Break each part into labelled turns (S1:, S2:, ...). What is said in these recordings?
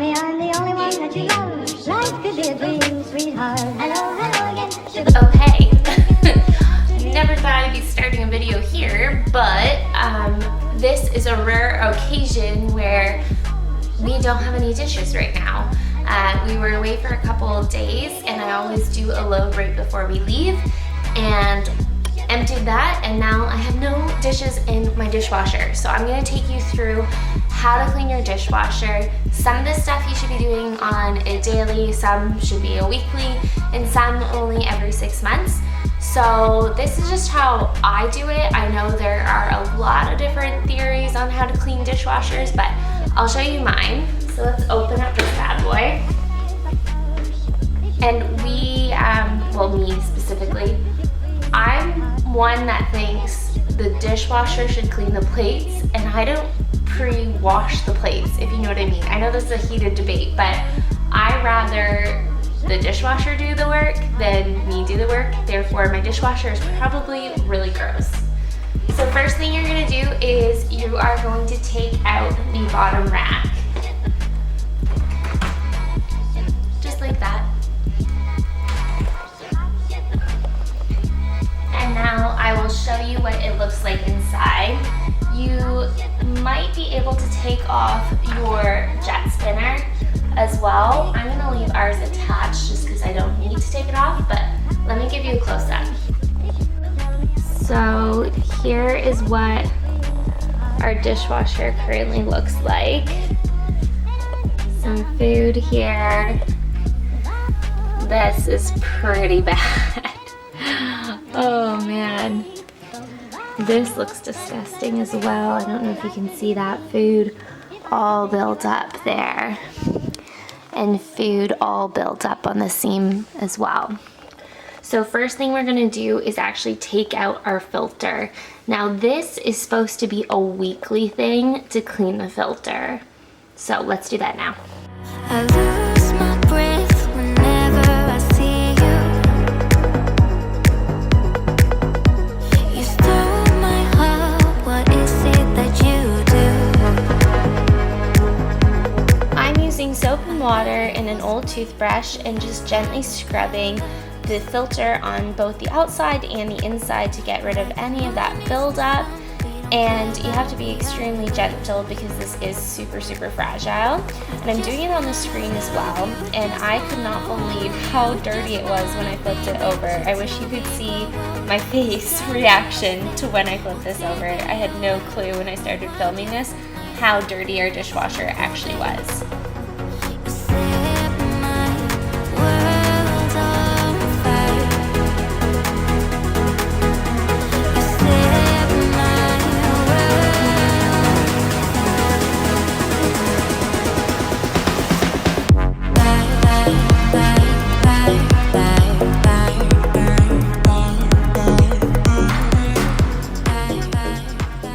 S1: me I'm the only one that you love. Life could be a dream, sweetheart. Hello, hello again.
S2: Okay. Never thought I'd be starting a video here, but this is a rare occasion where we don't have any dishes right now. We were away for a couple of days, and I always do a load right before we leave, and emptied that, and now I have no dishes in my dishwasher. So I'm gonna take you through how to clean your dishwasher. Some of this stuff you should be doing on a daily, some should be a weekly, and some only every 6 months. So this is just how I do it. I know there are a lot of different theories on how to clean dishwashers, but I'll show you mine. So let's open up this bad boy. And we, well, me specifically, I'm one that thinks the dishwasher should clean the plates, and I don't pre-wash the plates, if you know what I mean. I know this is a heated debate, but I rather the dishwasher do the work than me do the work. Therefore, my dishwasher is probably really gross. So first thing you're gonna do is you are going to take out the bottom rack. Just like that. And now I will show you what it looks like inside. You might be able to take off your jet spinner as well. I'm gonna leave ours attached just because I don't need to take it off, but let me give you a close-up. So here is what our dishwasher currently looks like. Some food here. This is pretty bad. Oh man. This looks disgusting as well. I don't know if you can see that. Food all built up there. And food all built up on the seam as well. So first thing we're gonna do is actually take out our filter. Now this is supposed to be a weekly thing to clean the filter. So let's do that now.
S3: I lose my breath whenever I see you. You stole my heart, what is it that you do?
S2: I'm using soap and water and an old toothbrush and just gently scrubbing the filter on both the outside and the inside to get rid of any of that buildup. And you have to be extremely gentle because this is super, super fragile. And I'm doing it on the screen as well. And I could not believe how dirty it was when I flipped it over. I wish you could see my face reaction to when I flipped this over. I had no clue when I started filming this how dirty our dishwasher actually was.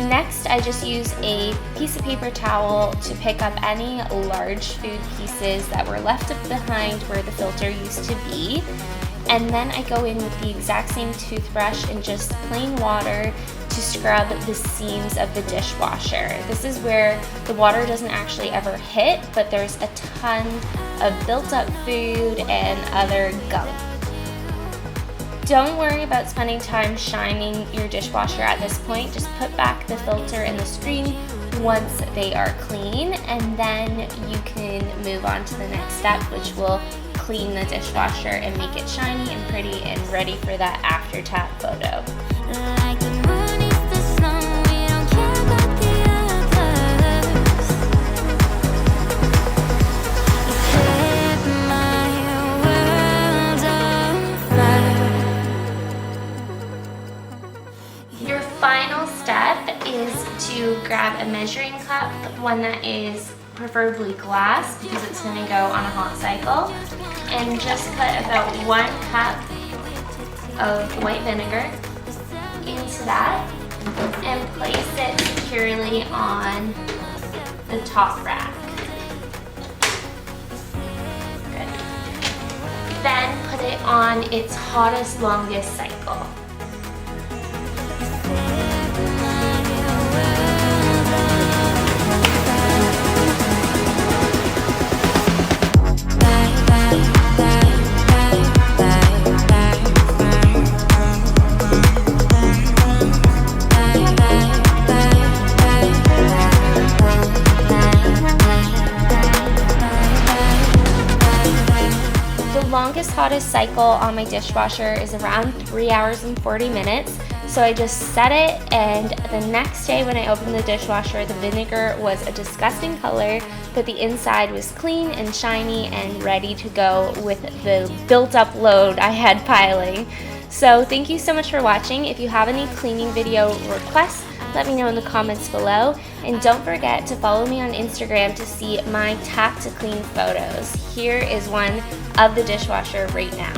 S2: Next, I just use a piece of paper towel to pick up any large food pieces that were left behind where the filter used to be. And then I go in with the exact same toothbrush and just plain water to scrub the seams of the dishwasher. This is where the water doesn't actually ever hit, but there's a ton of built up food and other gunk. Don't worry about spending time shining your dishwasher at this point. Just put back the filter and the screen once they are clean, and then you can move on to the next step, which will clean the dishwasher and make it shiny and pretty and ready for that after tap photo.
S3: Like the moon is the sun, we don't care about the others. You set my world on fire.
S2: Your final step is to grab a measuring cup, one that is preferably glass because it's going to go on a hot cycle, and just put about 1 cup of white vinegar into that and place it securely on the top rack. Good. Then put it on its hottest, longest cycle. longest hottest cycle on my dishwasher is around 3 hours and 40 minutes. So I just set it, and the next day when I opened the dishwasher, the vinegar was a disgusting color, but the inside was clean and shiny and ready to go with the built up load I had piling. So thank you so much for watching. If you have any cleaning video requests, let me know in the comments below. And don't forget to follow me on Instagram to see my tap to clean photos. Here is one of the dishwasher right now.